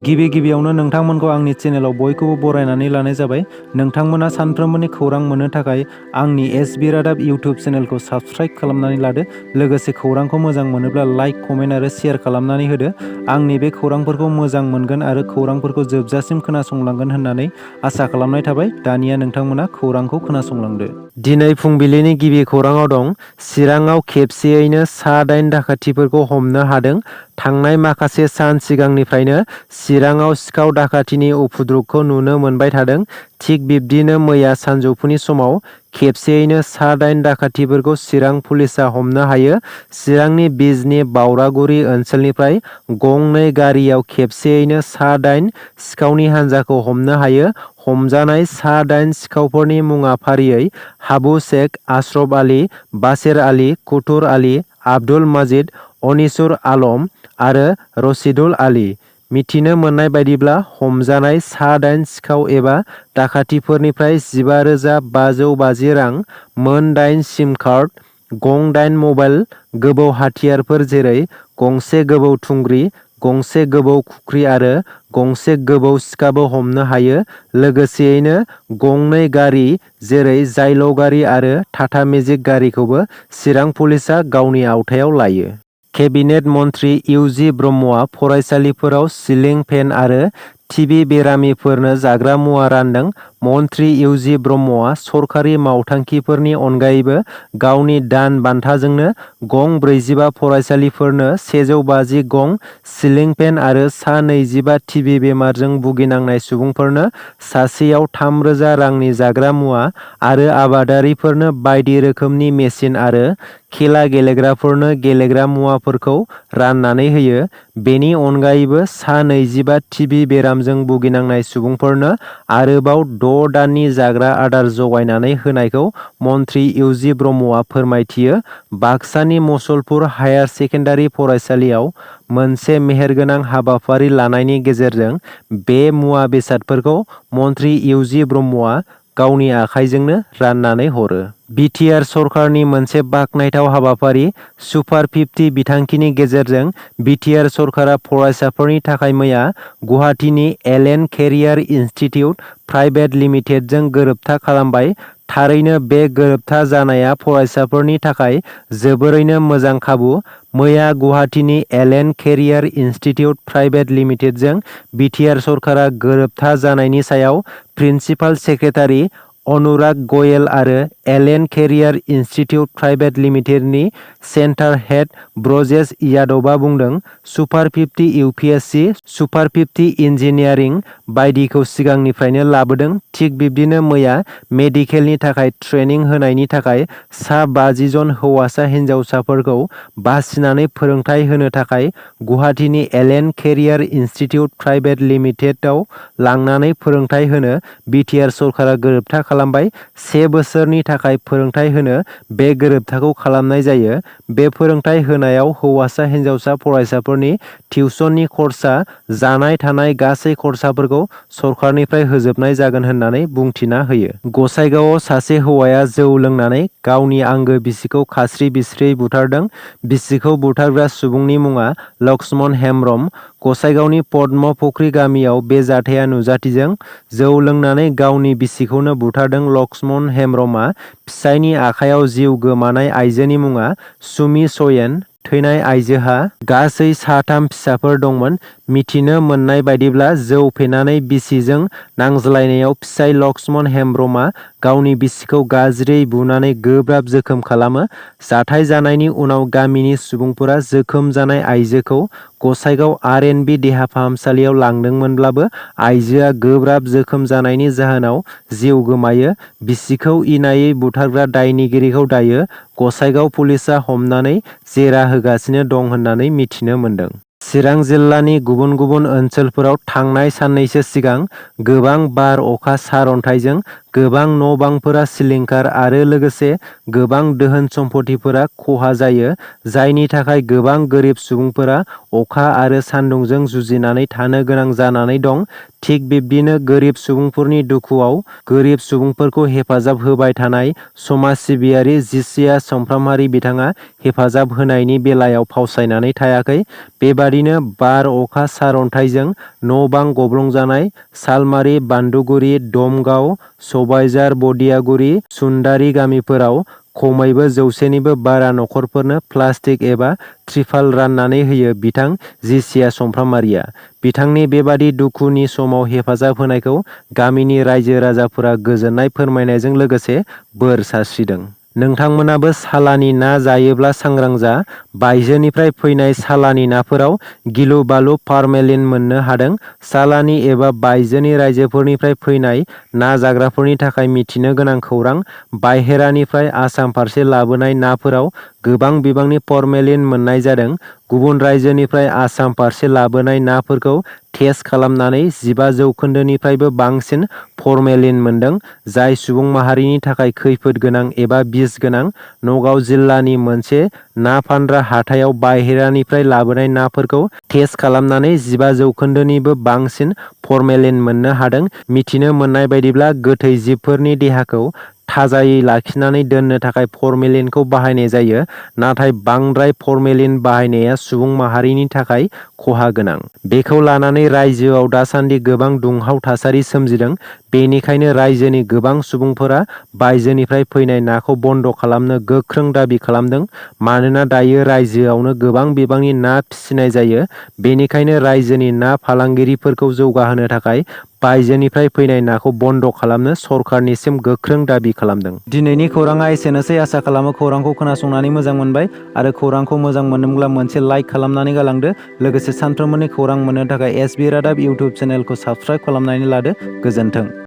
गिबियावनो नोंथांमोनखौ आंनि चेनेलाव बयखौबो बरायनानै लानाय जाबाय। नोंथांमोना सानफ्रोमबोनि खौरां मोननो थाखाय आंनि एसबि रादाब इउटिउब चेनेलखौ साबस्क्राइब खालामनानै लादो। लोगोसे खौरांखौ मोजां मोनोब्ला लाइक, कमेन्ट आरो शेयार खालामनानै होदो। आंनि बे खौरांफोरखौ मोजां मोनगोन आरो खौरांफोरखौ जोबजासिम खोनासंलांगोन होननानै आसा खालामनाय थाबाय। दानिया नोंथांमोना खौरांखौ खोनासंलांदो। दिनै फुंबिलिनि गिबि खौराङाव दं। चिराङाव खेबसेयैनो सा-8 दाखाथिफोरखौ हमनो हादों। थांनाय माखासे सान सिगांनिफ्रायनो चिराङाव सिखाव दाखाथिनि उपद्रबखौ नुनो मोनबाय थादों। थिग बिब्दिनो मैया सानजौफुनि समाव खेबसेयैनो सा-8 दाखाथिफोरखौ चिरां पुलिसा हमनो हायो। चिरांनि बिजनि बावरागुरि ओनसोलनिफ्राय गंनै गारियाव खेबसेयैनो सा-8 सिखावनि हान्जाखौ हमनो हायो। हमजानाय सा-8 सिखावफोरनि मुङा फारियै हाबु शेख, आशरफ आली, बाशेर आली, कुथुर आली, आब्दुल माजिद, अनिसुर आलम आरो रशिदुल आली। मिथिनो मोननाय बायदिब्ला हमजानाय सा-8 सिखाव एबा दाखाथिफोरनिफ्राय 15,550 रां, मोन 8 सिम कार्ड, गं 8 मबाइल, गोबौ हाथियारफोर जेरै गंसे गोबौ थुंग्रि, गंसे गोबौ खुख्रि आरो गंसे गोबौ सिखाबो हमनो हायो। लोगोसेयैनो गंनै गारि जेरै जायल' गारि आरो टाटा मेजिक गारिखौबो चिरां पुलिसा गावनि आवथायाव लायो। केबिनेट मन्थ्रि इउ.जि. ब्रह्मआ फरायसालिफोराव सिलिं फेन आरो टिभि बेरामिफोरनो जाग्रा मुवा रानदों। मन्थ्रि इउ.जि. ब्रह्मआ सरखारि मावथांखिफोरनि अनगायैबो गावनि दान बान्थाजोंनो गं 45 फरायसालिफोरनो 150 गं सिलिं फेन आरो सा 25 टिभि बेमारजों भुगिनांनाय सुबुंफोरनो सासेयाव 3,000 रांनि जाग्रा मुवा आरो आबादारिफोरनो बायदि रोखोमनि मेसिन आरो खेला गेलेग्राफोरनो गेलेग्रा मुवाफोरखौ राननानै होयो। बेनि अनगायैबो सा 25 टिभि बेरामजों भुगिनांनाय सुबुंफोरनो आरोबाव 6 दाननि जाग्रा आदार जगायनानै होनायखौ मन्थ्रि इउ.जि. ब्रह्मआ फोरमायथियो। बाक्सानि मसलपुर हायार सेकेन्डारि फरायसालियाव मोनसे मेहेरगोनां हाबाफारि लानायनि गेजेरजों बे मुवा बेसादफोरखौ मन्थ्रि इउ.जि. ब्रह्मआ गावनि आखाइजोंनो राननानै हरो। BTR सरकारनि मोनसे बाखनायथाव हाबाफारि सुपार 50 बिथांखिनि गेजेरजों BTR सरकारा फरायसाफोरनि थाखाय मैया गुवाहाटीनि एलेन केरियार इनस्टिटिउट प्राइभेट लिमिटेडजों गोरोबथा खालामबाय। थारैनो बे गोरोबथा जानाया फरायसाफोरनि थाखाय जोबोरैनो मोजां खाबु। मैया गुवाहाटीनि एलेन केरियार इनस्टिटिउट प्राइभेट लिमिटेडजों BTR सरकारा गोरोबथा जानायनि सायाव प्रिन्सिपाल सेक्रेटारि अनुराग गयेल आरो एलेन केरियार इनस्टिटिउट प्राइभेट लिमिटेडनि सेन्टार हेड ब्रजेश यादवआ बुंदों। सुपार 50 UPSC, सुपार 50 इन्जिनियारिं बायदिखौ सिगांनिफ्रायनो लाबोदों। थिग बिब्दिनो मैया मेडिकेलनि थाखाय ट्रेनिं होनायनि थाखाय सा 50 जन हौवासा हिन्जावसाफोरखौ बासिनानै फोरोंथाय होनो थाखाय गुवाहाटीनि एलेन केरियार इनस्टिटिउट प्राइभेट लिमिटेडआव लांनानै फोरोंथाय होनो BTR सरकारा गोरोबथा खालामबाय। 1 बोसोरनि थाखाय फोरोंथाय होनो बे गोरोबथाखौ खालामनाय जायो। बे फोरोंथाय होनायाव हौवासा हिन्जावसा फरायसाफोरनि टिउसननि खरसा, जानाय थानाय गासै खरसाफोरखौ सरकारनिफ्राय होजोबनाय जागोन होननानै बुंथिना होयो। गसाइगावआव सासे हौवाया जौ लोंनानै गावनि आंगो बिसिखौ खास्रि बिस्रियै बुथारदों। बिसिखौ बुथारग्रा सुबुंनि मुङा लक्ष्मण हेम्ब्रम। गसाइगावनि पद्मपुख्रि गामियाव बे जाथाया नुजाथिदों। जौ लोंनानै गावनि बिसिखौनो बुथारदों लक्ष्मण हेम्ब्रमआ। फिसायनि आखायाव जिउ गोमानाय आइजोनि मुङा सुमि सयेन। थैनाय आइजोहा गासै 3 फिसाफोर दंमोन। मिथिनो मोननाय बायदिब्ला जौ फेनानै बिसिजों नांज्लायनायाव फिसाय लक्ष्मण हेम्ब्रमआ गावनि बिसिखौ गाज्रियै बुनानै गोब्राब जोखोम खालामो। जाथाय जानायनि उनाव गामिनि सुबुंफोरा जोखोम जानाय आइजोखौ गसाइगाव R&B देहा फाहामसालियाव लांदोंमोनब्लाबो आइजोआ गोब्राब जोखोम जानायनि जाहोनाव जिउ गोमायो। बिसिखौ इनायै बुथारग्रा दायनिगिरिखौ दायो गसाइगाव पुलिसा हमनानै जेरा होगासिनो दं होननानै मिथिनो मोन्दों। चिरां जिल्लानि गुबुन गुबुन ओनसोलफोराव थांनाय साननैसो सिगां गोबां बार, अखा, सारअन्थाइजों गोबां न' बांफोरा सिलिंखार आरो लोगोसे गोबां धोन सम्फथिफोरा खहा जायो। जायनि थाखाय गोबां गोरिब सुबुंफोरा अखा आरो सान्दुंजों जुजिनानै थानो गोनां जानानै दं। थिग बिब्दिनो गोरिब सुबुंफोरनि दुखुआव गोरिब सुबुंफोरखौ हेफाजाब होबाय थानाय समाज सिबियारि जिसिया समफ्रामहारि बिथाङा हेफाजाब होनायनि बेलायाव फावसायनानै थायाखै। बेबादि बेबादिनो बार अखा सारअन्थाइजों न' बां गब्लंजानाय सालमारि, बान्दुगुरि, दमगाव, सबाइझार, बदियागुरि, सुन्दारि गामिफोराव खमैबो 100निबो बारा नखरफोरनो प्लास्टिक एबा त्रिपाल राननानै होयो बिथां जिसिया समफ्रामारिया। बिथांनि बेबादि दुखुनि समाव हेफाजाब होनायखौ गामिनि रायजो राजाफोरा गोजोननाय फोरमायनायजों लोगोसे बोर सारस्रिदों। नोंथांमोनाबो सालानि ना जायोब्ला सांग्रां जा। बायजोनिफ्राय फैनाय सालानि नाफोराव गिलु बालु फरमेलिन मोननो हादों। सालानि एबा बायजोनि रायजोफोरनिफ्राय फैनाय ना जाग्राफोरनि थाखाय मिथिनो गोनां खौरां। बाहेरानिफ्राय आसाम फारसे लाबोनाय नाफोराव गोबां बिबांनि फरमेलिन मोननाय जादों। गुबुन रायजोनिफ्राय आसाम फारसे लाबोनाय नाफोरखौ टेस्ट खालामनानै 15% बांसिन फरमेलिन मोनदों, जाय सुबुं माहारिनि थाखाय खैफोद गोनां एबा बिस गोनां। नगाव जिल्लानि मोनसे ना फानग्रा हाथायाव बाहेरानिफ्राय लाबोनाय नाफोरखौ टेस्ट खालामनानै 15%निबो बांसिन फरमेलिन मोननो हादों। मिथिनो मोननाय बायदिब्ला गोथै जिबफोरनि देहाखौ थाजायै लाखिनानै दोननो थाखाय फरमेलिनखौ बाहायनाय जायो, नाथाय बांद्राय फरमेलिन बाहायनाया सुबुं माहारिनि थाखाय खहा गोनां। बेखौ लानानै रायजोआव दासान्दि गोबां दुंहाव थासारि सोमजिदों। बेनिखायनो रायजोनि गोबां सुबुंफोरा बायजोनिफ्राय फैनाय नाखौ बन्द' खालामनो गोख्रों दाबि खालामदों। मानोना दायो रायजोआवनो गोबां बिबांनि ना फिसिनाय जायो। बेनिखायनो रायजोनि ना फालांगिरिफोरखौ जौगाहोनो थाखाय बायजोनिफ्राय फैनाय नाखौ बन्द' खालामनो सरखारनिसिम गोख्रों दाबि खालामदों। दिनैनि खौराङा एसेनोसै। आसा खालामो खौरांखौ खोनासंनानै मोजां मोनबाय आरो खौरांखौ मोजां मोनदोंब्ला मोनसे लाइक खालामनानै गालांदो। लोगोसे सानफ्रोमबोनि खौरां मोननो थाखाय एसबि रादाब इउटुब चेनेलखौ साबस्क्राइब खालामनानै लादो। गोजोन्थों।